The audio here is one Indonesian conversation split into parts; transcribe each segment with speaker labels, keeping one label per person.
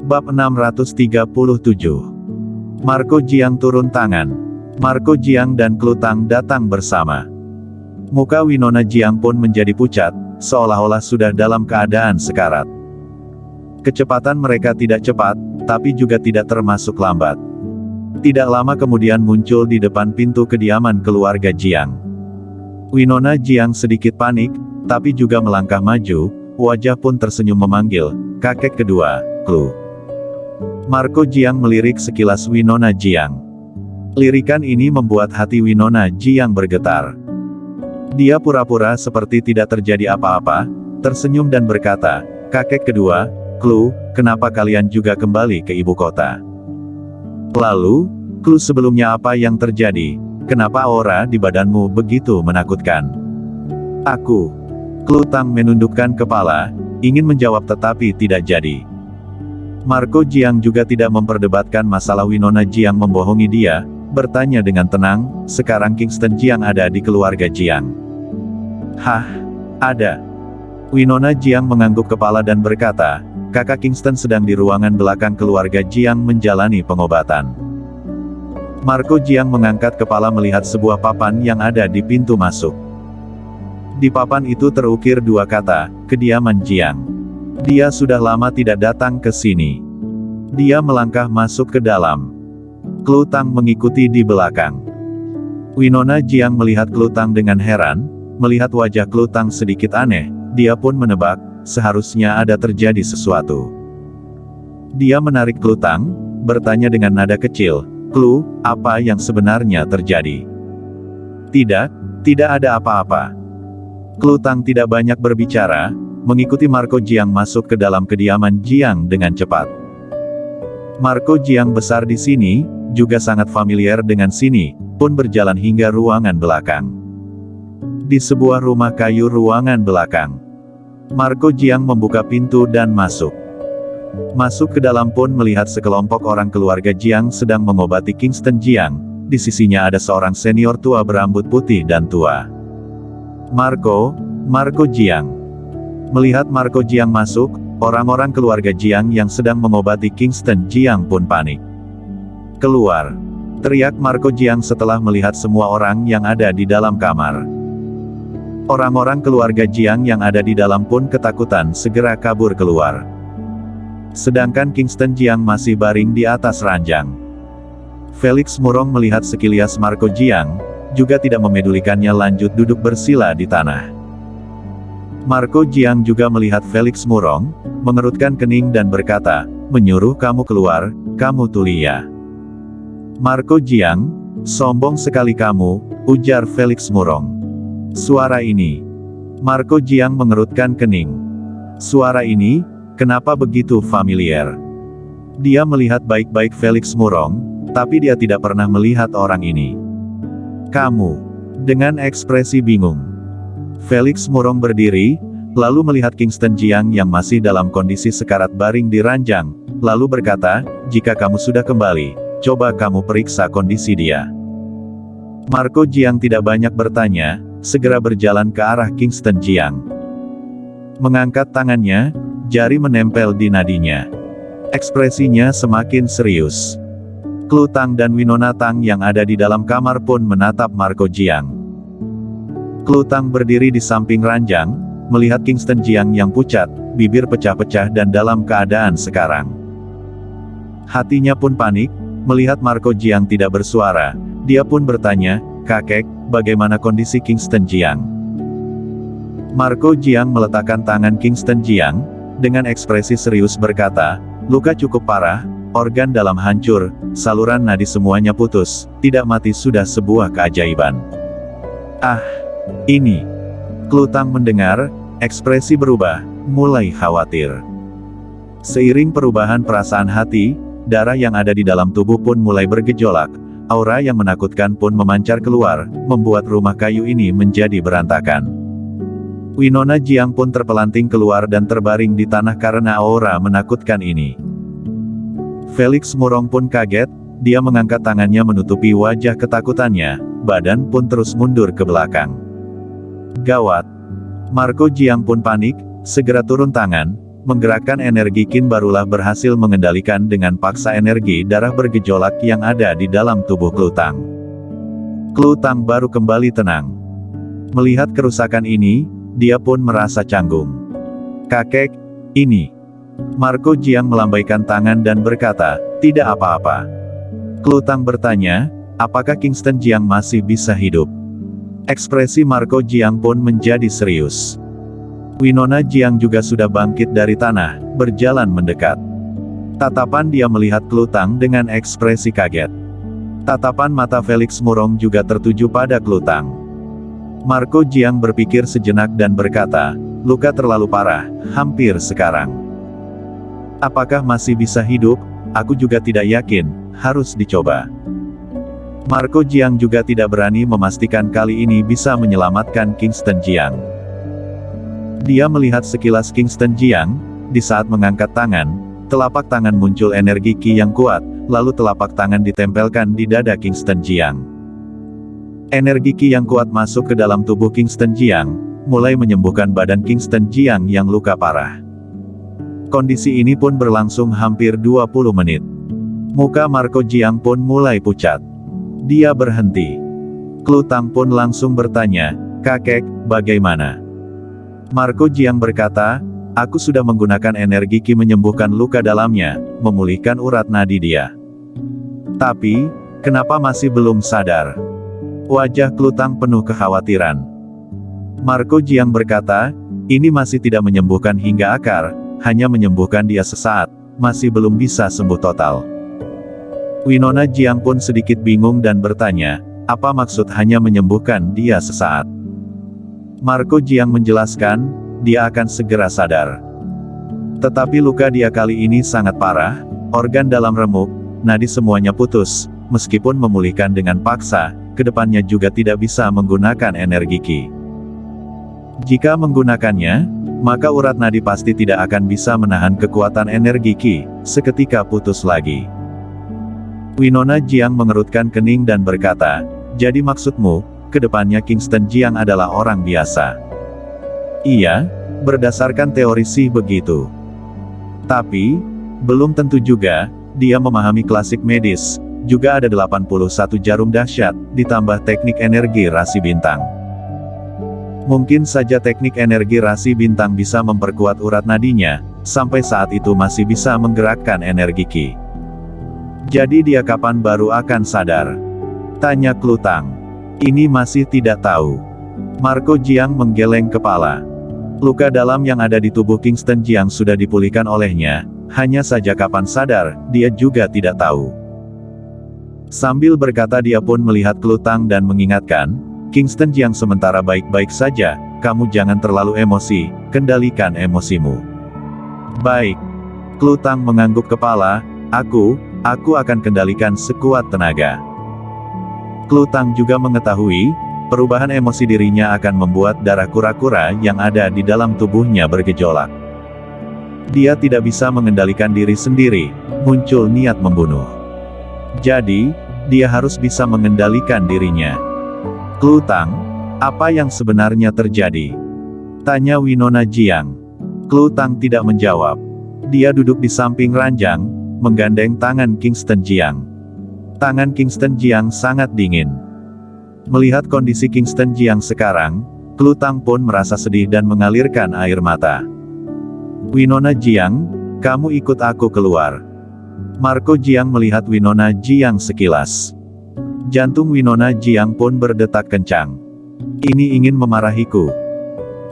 Speaker 1: Bab 637. Marco Jiang turun tangan. Marco Jiang dan Klutang datang bersama. Muka Winona Jiang pun menjadi pucat, seolah-olah sudah dalam keadaan sekarat. Kecepatan mereka tidak cepat, tapi juga tidak termasuk lambat. Tidak lama kemudian muncul di depan pintu kediaman keluarga Jiang. Winona Jiang sedikit panik, tapi juga melangkah maju, wajah pun tersenyum memanggil, "Kakek kedua, Klu." Marco Jiang melirik sekilas Winona Jiang. Lirikan ini membuat hati Winona Jiang bergetar. Dia pura-pura seperti tidak terjadi apa-apa, tersenyum dan berkata, "Kakek kedua, Klu, kenapa kalian juga kembali ke ibu kota?" Lalu, Klu, sebelumnya apa yang terjadi? Kenapa aura di badanmu begitu menakutkan? Aku. Klutang menundukkan kepala, ingin menjawab tetapi tidak jadi. Marco Jiang juga tidak memperdebatkan masalah Winona Jiang membohongi dia, bertanya dengan tenang, "Sekarang Kingston Jiang ada di keluarga Jiang?" "Hah? Ada." Winona Jiang mengangguk kepala dan berkata, "Kakak Kingston sedang di ruangan belakang keluarga Jiang menjalani pengobatan." Marco Jiang mengangkat kepala melihat sebuah papan yang ada di pintu masuk. Di papan itu terukir dua kata, "Kediaman Jiang." Dia sudah lama tidak datang ke sini. Dia melangkah masuk ke dalam. Klutang mengikuti di belakang. Winona Jiang melihat Klutang dengan heran, melihat wajah Klutang sedikit aneh, dia pun menebak, seharusnya ada terjadi sesuatu. Dia menarik Klutang, bertanya dengan nada kecil, "Klu, apa yang sebenarnya terjadi?" Tidak ada apa-apa." Klutang tidak banyak berbicara, mengikuti Marco Jiang masuk ke dalam kediaman Jiang dengan cepat. Marco Jiang besar di sini, juga sangat familiar dengan sini, pun berjalan hingga ruangan belakang. Di sebuah rumah kayu ruangan belakang, Marco Jiang membuka pintu dan masuk. Masuk ke dalam pun melihat sekelompok orang keluarga Jiang sedang mengobati Kingston Jiang, di sisinya ada seorang senior tua berambut putih dan tua. Marco Jiang. Melihat Marco Jiang masuk, orang-orang keluarga Jiang yang sedang mengobati Kingston Jiang pun panik. "Keluar!" teriak Marco Jiang setelah melihat semua orang yang ada di dalam kamar. Orang-orang keluarga Jiang yang ada di dalam pun ketakutan segera kabur keluar. Sedangkan Kingston Jiang masih baring di atas ranjang. Felix Murong melihat sekilas Marco Jiang, juga tidak memedulikannya lanjut duduk bersila di tanah. Marco Jiang juga melihat Felix Murong, mengerutkan kening dan berkata, "Menyuruh kamu keluar, kamu tulia." "Marco Jiang, sombong sekali kamu," ujar Felix Murong. "Suara ini." Marco Jiang mengerutkan kening. Suara ini, kenapa begitu familiar? Dia melihat baik-baik Felix Murong, tapi dia tidak pernah melihat orang ini. "Kamu?" dengan ekspresi bingung. Felix Murong berdiri, lalu melihat Kingston Jiang yang masih dalam kondisi sekarat baring di ranjang, lalu berkata, "Jika kamu sudah kembali, coba kamu periksa kondisi dia." Marco Jiang tidak banyak bertanya, segera berjalan ke arah Kingston Jiang. Mengangkat tangannya, jari menempel di nadinya. Ekspresinya semakin serius. Klutang dan Winona Tang yang ada di dalam kamar pun menatap Marco Jiang. Klutang berdiri di samping ranjang, melihat Kingston Jiang yang pucat, bibir pecah-pecah dan dalam keadaan sekarang. Hatinya pun panik, melihat Marco Jiang tidak bersuara, dia pun bertanya, "Kakek, bagaimana kondisi Kingston Jiang?" Marco Jiang meletakkan tangan Kingston Jiang, dengan ekspresi serius berkata, "Luka cukup parah, organ dalam hancur, saluran nadi semuanya putus, tidak mati sudah sebuah keajaiban." "Ah, ini." Klutang mendengar, ekspresi berubah, mulai khawatir. Seiring perubahan perasaan hati, darah yang ada di dalam tubuh pun mulai bergejolak, aura yang menakutkan pun memancar keluar, membuat rumah kayu ini menjadi berantakan. Winona Jiang pun terpelanting keluar dan terbaring di tanah karena aura menakutkan ini. Felix Murong pun kaget, dia mengangkat tangannya menutupi wajah ketakutannya, badan pun terus mundur ke belakang. Gawat! Marco Jiang pun panik, segera turun tangan, Menggerakkan energi Qin barulah berhasil mengendalikan dengan paksa energi darah bergejolak yang ada di dalam tubuh Klutang. Klutang baru kembali tenang. Melihat kerusakan ini, dia pun merasa canggung. "Kakek, ini." Marco Jiang melambaikan tangan dan berkata, "Tidak apa-apa." Klutang bertanya, "Apakah Kingston Jiang masih bisa hidup?" Ekspresi Marco Jiang pun menjadi serius. Winona Jiang juga sudah bangkit dari tanah, berjalan mendekat. Tatapan dia melihat Klutang dengan ekspresi kaget. Tatapan mata Felix Murong juga tertuju pada Klutang. Marco Jiang berpikir sejenak dan berkata, "Luka terlalu parah, hampir sekarang. Apakah masih bisa hidup? Aku juga tidak yakin, harus dicoba." Marco Jiang juga tidak berani memastikan kali ini bisa menyelamatkan Kingston Jiang. Dia melihat sekilas Kingston Jiang, di saat mengangkat tangan, telapak tangan muncul energi Qi yang kuat, lalu telapak tangan ditempelkan di dada Kingston Jiang. Energi Qi yang kuat masuk ke dalam tubuh Kingston Jiang, mulai menyembuhkan badan Kingston Jiang yang luka parah. Kondisi ini pun berlangsung hampir 20 menit. Muka Marco Jiang pun mulai pucat. Dia berhenti. Klutang pun langsung bertanya, "Kakek, bagaimana?" Marco Jiang berkata, "Aku sudah menggunakan energi Qi menyembuhkan luka dalamnya, memulihkan urat nadi dia. Tapi, kenapa masih belum sadar?" Wajah Klutang penuh kekhawatiran. Marco Jiang berkata, "Ini masih tidak menyembuhkan hingga akar, hanya menyembuhkan dia sesaat, masih belum bisa sembuh total." Winona Jiang pun sedikit bingung dan bertanya, "Apa maksud hanya menyembuhkan dia sesaat?" Marco Jiang menjelaskan, dia akan segera sadar. Tetapi luka dia kali ini sangat parah, organ dalam remuk, nadi semuanya putus, meskipun memulihkan dengan paksa, kedepannya juga tidak bisa menggunakan energi Qi. Jika menggunakannya, maka urat nadi pasti tidak akan bisa menahan kekuatan energi Qi, seketika putus lagi. Winona Jiang mengerutkan kening dan berkata, "Jadi maksudmu, kedepannya Kingston Jiang adalah orang biasa?" "Iya, berdasarkan teori sih begitu. Tapi, belum tentu juga, dia memahami klasik medis, juga ada 81 jarum dahsyat, ditambah teknik energi rasi bintang. Mungkin saja teknik energi rasi bintang bisa memperkuat urat nadinya, sampai saat itu masih bisa menggerakkan energi Qi. Jadi dia kapan baru akan sadar?" tanya Klutang. "Ini masih tidak tahu." Marco Jiang menggeleng kepala. Luka dalam yang ada di tubuh Kingston Jiang sudah dipulihkan olehnya, hanya saja kapan sadar, dia juga tidak tahu. Sambil berkata dia pun melihat Klutang dan mengingatkan, "Kingston Jiang sementara baik-baik saja, kamu jangan terlalu emosi, kendalikan emosimu." "Baik." Klutang mengangguk kepala, Aku akan kendalikan sekuat tenaga." Klutang juga mengetahui, perubahan emosi dirinya akan membuat darah kura-kura yang ada di dalam tubuhnya bergejolak. Dia tidak bisa mengendalikan diri sendiri, muncul niat membunuh. Jadi, dia harus bisa mengendalikan dirinya. "Klutang, apa yang sebenarnya terjadi?" tanya Winona Jiang. Klutang tidak menjawab. Dia duduk di samping ranjang, menggandeng tangan Kingston Jiang. Tangan Kingston Jiang sangat dingin. Melihat kondisi Kingston Jiang sekarang, Klutang pun merasa sedih dan mengalirkan air mata. "Winona Jiang, kamu ikut aku keluar." Marco Jiang melihat Winona Jiang sekilas. Jantung Winona Jiang pun berdetak kencang. Ini ingin memarahiku.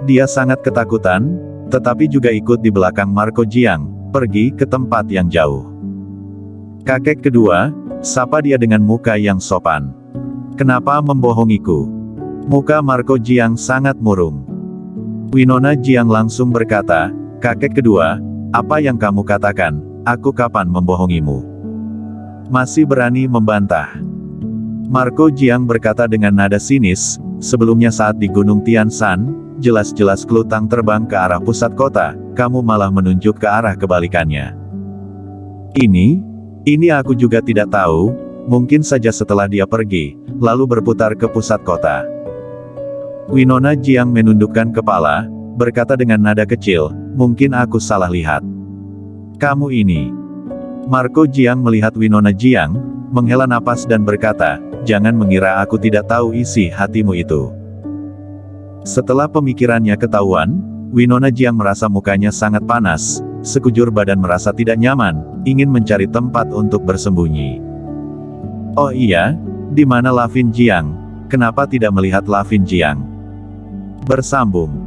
Speaker 1: Dia sangat ketakutan, tetapi juga ikut di belakang Marco Jiang, pergi ke tempat yang jauh. "Kakek kedua," sapa dia dengan muka yang sopan. "Kenapa membohongiku?" Muka Marco Jiang sangat murung. Winona Jiang langsung berkata, "Kakek kedua, apa yang kamu katakan, aku kapan membohongimu? Masih berani membantah?" Marco Jiang berkata dengan nada sinis, "Sebelumnya saat di Gunung Tian Shan, jelas-jelas Klutang terbang ke arah pusat kota, kamu malah menunjuk ke arah kebalikannya. Ini aku juga tidak tahu, mungkin saja setelah dia pergi, lalu berputar ke pusat kota." Winona Jiang menundukkan kepala, berkata dengan nada kecil, mungkin aku salah lihat. Kamu ini. Marco Jiang melihat Winona Jiang, menghela napas dan berkata, jangan mengira aku tidak tahu isi hatimu itu. Setelah pemikirannya ketahuan, Winona Jiang merasa mukanya sangat panas, sekujur badan merasa tidak nyaman, ingin mencari tempat untuk bersembunyi. Oh iya, di mana Lavin Jiang? Kenapa tidak melihat Lavin Jiang? Bersambung.